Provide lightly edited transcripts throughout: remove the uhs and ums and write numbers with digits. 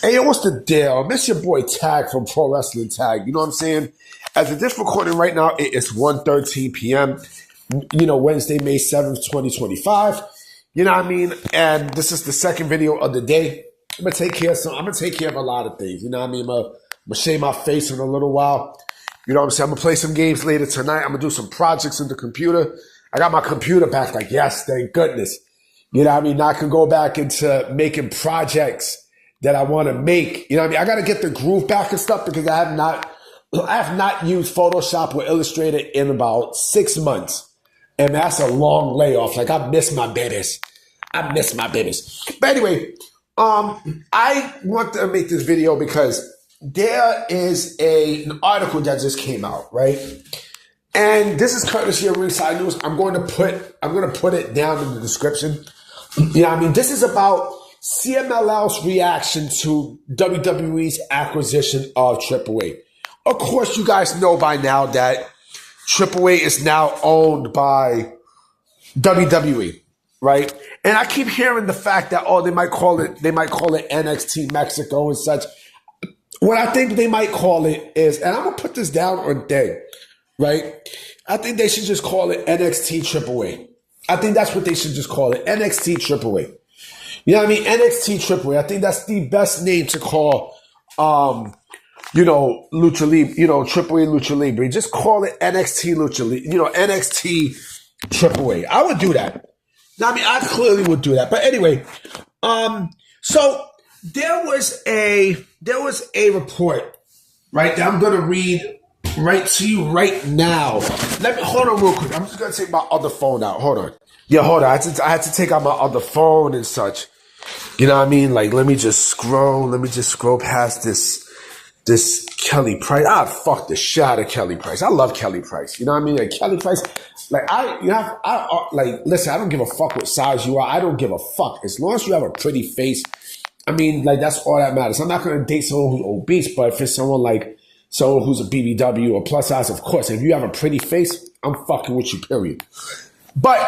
Hey, yo, what's the deal? Miss your boy Tag from Pro Wrestling Tag. You know what I'm saying? As of this recording right now, it is 1:13 p.m. Wednesday, May 7th, 2025. You know what I mean? And this is the second video of the day. I'm gonna take care of a lot of things. You know what I mean? I'm gonna shave my face in a little while. You know what I'm saying? I'm gonna play some games later tonight. I'm gonna do some projects in the computer. I got my computer back, like, yes, thank goodness. You know what I mean? Now I can go back into making projects that I want to make. You know what I mean? I got to get the groove back and stuff because I have not used Photoshop or Illustrator in about 6 months. And that's a long layoff. Like, I miss my babies. But anyway, I want to make this video because there is an article that just came out, right? And this is courtesy of Ringside News. I'm going to put it down in the description. You know what I mean? This is about CMLL's reaction to WWE's acquisition of AAA. Of course, you guys know by now that AAA is now owned by WWE, right? And I keep hearing the fact that they might call it NXT Mexico and such. What I think they might call it is, and I'm gonna put this down on thing, right? I think they should just call it NXT AAA. I think that's what they should just call it, NXT AAA. You know what I mean? NXT AAA. I think that's the best name to call, Lucha Libre, AAA Lucha Libre. Just call it NXT Lucha Libre, NXT AAA. I would do that. Now, I mean, I clearly would do that. But anyway, so there was a report, right, that I'm going to read right to you right now. Hold on real quick. I'm just going to take my other phone out. Hold on. Yeah, hold on. I had to take out my other phone and such. You know what I mean? Like, let me just scroll past this Kelly Price. Fuck the shit out of Kelly Price. I love Kelly Price. You know what I mean? Like, Kelly Price, listen, I don't give a fuck what size you are. I don't give a fuck. As long as you have a pretty face, I mean, like, that's all that matters. I'm not going to date someone who's obese, but if it's someone who's a BBW or plus size, of course, if you have a pretty face, I'm fucking with you, period. But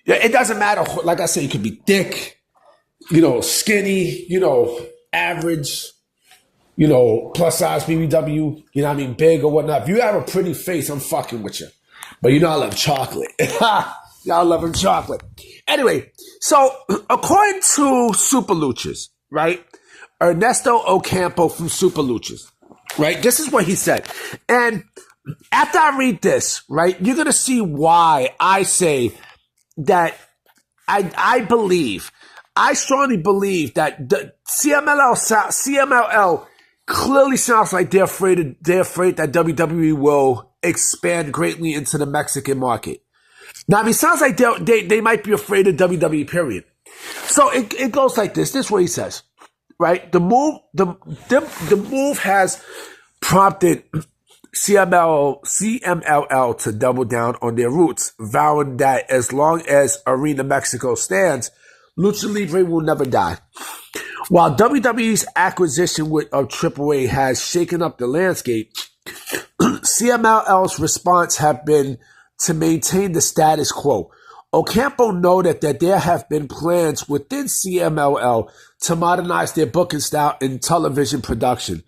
it doesn't matter. Like I said, you could be thick, skinny, average, plus size BBW, you know what I mean, big or whatnot. If you have a pretty face, I'm fucking with you. But I love chocolate. Y'all loving chocolate. Anyway, so according to Super Luchas, right? Ernesto Ocampo from Super Luchas, right? This is what he said. And after I read this, right, you're going to see why I say that I strongly believe that the CMLL clearly sounds like they're afraid that WWE will expand greatly into the Mexican market. Now, I mean, it sounds like they might be afraid of WWE, period. So it goes like this. This is what he says, right? The move has prompted CMLL to double down on their roots, vowing that as long as Arena Mexico stands, Lucha Libre will never die. While WWE's acquisition of AAA has shaken up the landscape, CMLL's response have been to maintain the status quo. Ocampo noted that there have been plans within CMLL to modernize their booking style in television production.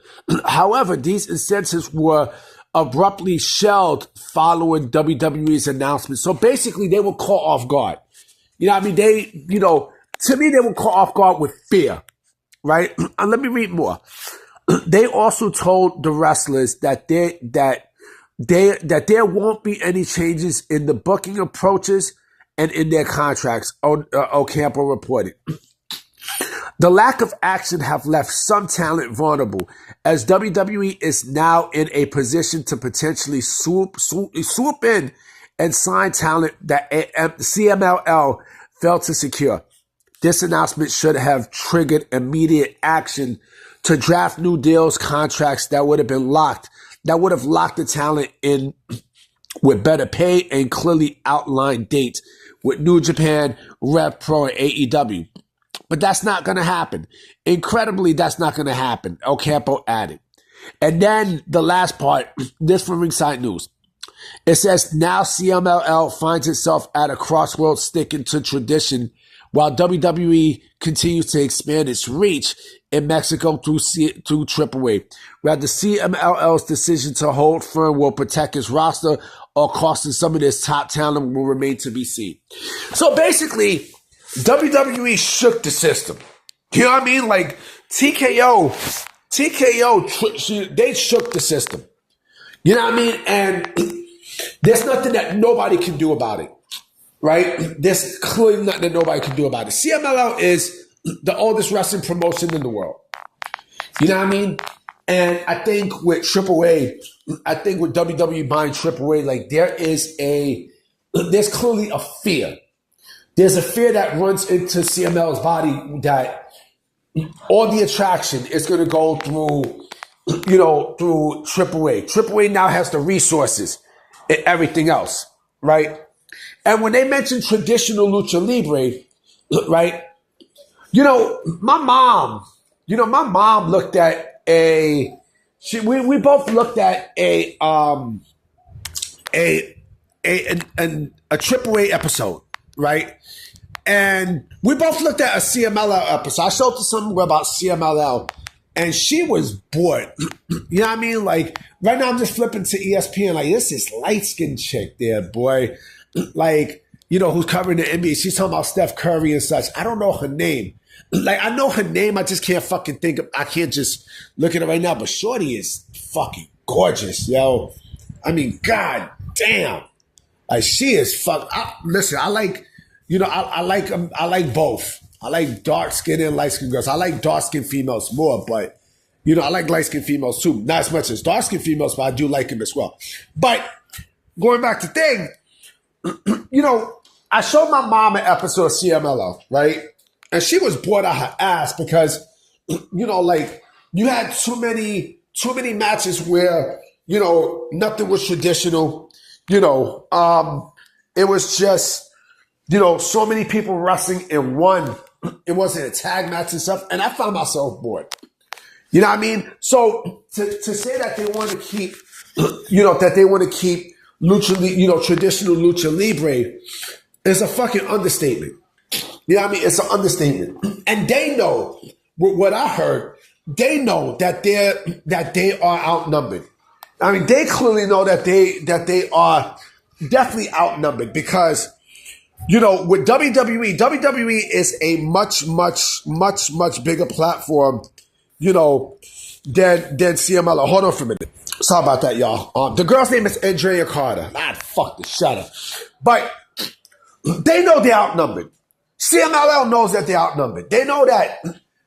However, these incentives were abruptly shelved following WWE's announcement. So basically, they were caught off guard. You know what I mean? To me, they were caught off guard with fear, right? And let me read more. They also told the wrestlers that there won't be any changes in the booking approaches and in their contracts, Ocampo reported. The lack of action have left some talent vulnerable, as WWE is now in a position to potentially swoop in and sign talent that CMLL failed to secure. This announcement should have triggered immediate action to draft new deals, contracts that would have locked the talent in with better pay and clearly outlined dates with New Japan, Rev Pro, and AEW. But that's not going to happen. Incredibly, that's not going to happen, Ocampo added. And then the last part, this from Ringside News. It says, now CMLL finds itself at a crossroads sticking to tradition while WWE continues to expand its reach in Mexico through AAA. Rather, CMLL's decision to hold firm will protect its roster or costing some of this top talent will remain to be seen. So basically, WWE shook the system. You know what I mean? Like TKO, they shook the system. You know what I mean? And there's nothing that nobody can do about it, right? There's clearly nothing that nobody can do about it. CMLL is the oldest wrestling promotion in the world. You know what I mean? And I think with AAA, I think with WWE buying AAA, like there's clearly a fear. There's a fear that runs into CML's body that all the attraction is going to go through, through AAA. AAA now has the resources and everything else, right? And when they mention traditional lucha libre, right? My mom looked at we both looked at a AAA episode, right? And we both looked at a CMLL episode. I showed her something about CMLL, and she was bored. You know what I mean? Like, right now I'm just flipping to ESPN. Like, this light-skinned chick there, boy. Like, who's covering the NBA. She's talking about Steph Curry and such. I don't know her name. Like, I know her name. I just can't fucking think of, I can't just look at it right now. But Shorty is fucking gorgeous, yo. I mean, god damn. Like, she is listen, I like, I like both. I like dark-skinned and light-skinned girls. I like dark-skinned females more, but, I like light-skinned females too. Not as much as dark-skinned females, but I do like them as well. But going back to thing, I showed my mom an episode of CMLL, right? And she was bored out her ass because, like, you had too many matches where, nothing was traditional. It was just, so many people wrestling in one. It wasn't a tag match and stuff. And I found myself bored. You know what I mean? So to say that they want to keep, lucha, traditional lucha libre is a fucking understatement. You know what I mean? It's an understatement. And they know, what I heard, they know that they are outnumbered. I mean, they clearly know that they are definitely outnumbered because, with WWE is a much, much, much, much bigger platform, than CMLL. Hold on for a minute. Sorry about that, y'all. The girl's name is Andrea Carter. Fuck the shut up. But they know they're outnumbered. CMLL knows that they're outnumbered. They know that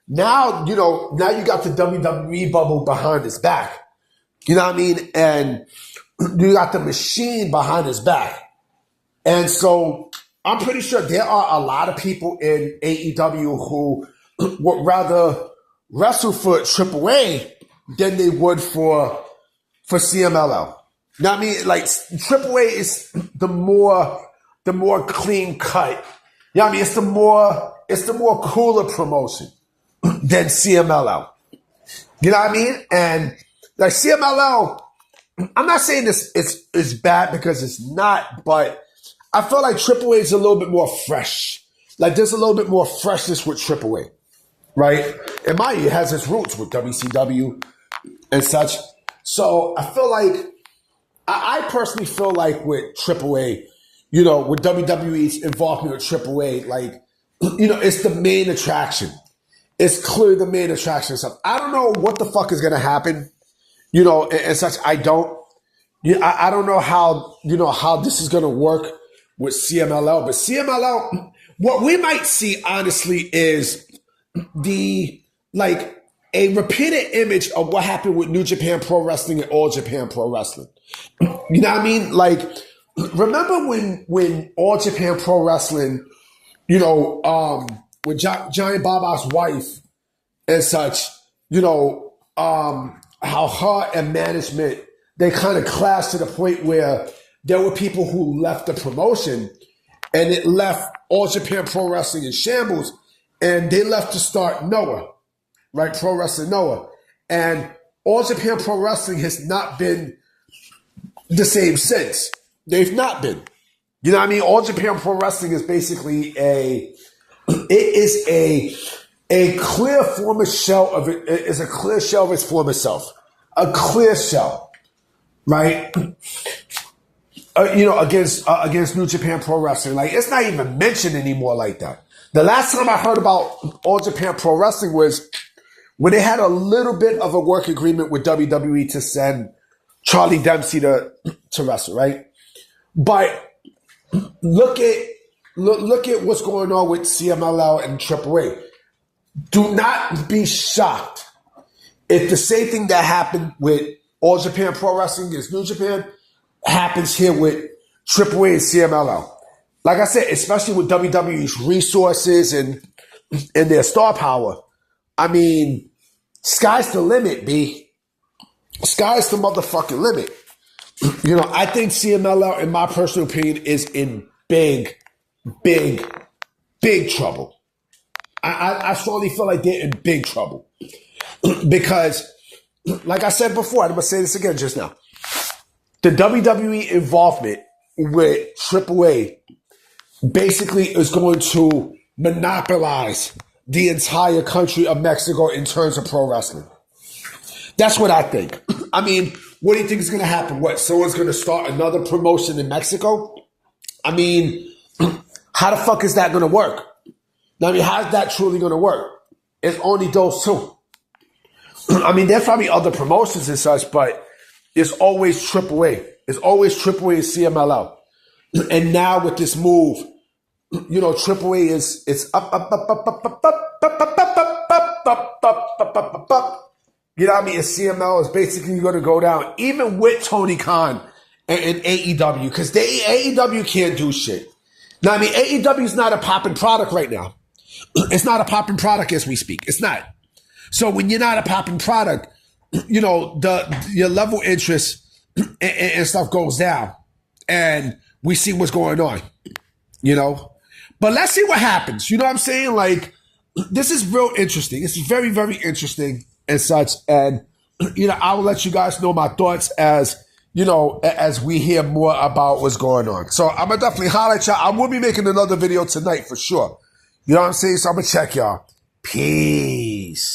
now, now you got the WWE bubble behind his back. You know what I mean? And you got the machine behind his back. And so I'm pretty sure there are a lot of people in AEW who would rather wrestle for AAA than they would for CMLL. You know what I mean? Like, AAA is the more clean cut. You know what I mean? It's the more cooler promotion than CMLL. You know what I mean? And like CMLL, I'm not saying this it's bad because it's not, but I feel like AAA is a little bit more fresh. Like, there's a little bit more freshness with AAA, right? And mind you, it has its roots with WCW and such. So I feel like, I personally feel like with AAA, with WWE's involvement with AAA, like, it's the main attraction. It's clearly the main attraction and stuff. I don't know what the fuck is going to happen, and such. I don't know how this is going to work with CMLL, but CMLL, what we might see honestly is a repeated image of what happened with New Japan Pro Wrestling and All Japan Pro Wrestling. You know what I mean? Like, remember when All Japan Pro Wrestling, with Giant Baba's wife and such, how her and management, they kind of clashed to the point where there were people who left the promotion and it left All Japan Pro Wrestling in shambles, and they left to start Noah, right? Pro Wrestling Noah. And All Japan Pro Wrestling has not been the same since. They've not been. You know what I mean? All Japan Pro Wrestling is basically It is a clear former shell of it. It is a clear shell of its former self. A clear shell, right? Against New Japan Pro Wrestling. Like, it's not even mentioned anymore like that. The last time I heard about All Japan Pro Wrestling was when they had a little bit of a work agreement with WWE to send Charlie Dempsey to wrestle, right? But look at what's going on with CMLL and AAA. Do not be shocked if the same thing that happened with All Japan Pro Wrestling against New Japan happens here with AAA and CMLL. Like I said, especially with WWE's resources and their star power. I mean, sky's the limit, B. Sky's the motherfucking limit. I think CMLL, in my personal opinion, is in big trouble. I strongly feel like they're in big trouble. Because, like I said before, I'm going to say this again just now. The WWE involvement with AAA basically is going to monopolize the entire country of Mexico in terms of pro wrestling. That's what I think. I mean, what do you think is going to happen? What, someone's going to start another promotion in Mexico? I mean, how the fuck is that going to work? I mean, how's that truly going to work? It's only those two. I mean, there's probably other promotions and such, but it's always AAA. It's always AAA and CMLL. And now with this move, AAA is up. You know what I mean? And CML is basically going to go down, even with Tony Khan and AEW, because AEW can't do shit. Now, I mean, AEW is not a popping product right now. It's not a popping product as we speak. It's not. So when you're not a popping product, your level of interest and stuff goes down, and we see what's going on, But let's see what happens. You know what I'm saying? Like, this is real interesting. This is very, very interesting and such. And, I will let you guys know my thoughts as we hear more about what's going on. So I'm going to definitely highlight y'all. I will be making another video tonight for sure. You know what I'm saying? So I'm going to check y'all. Peace.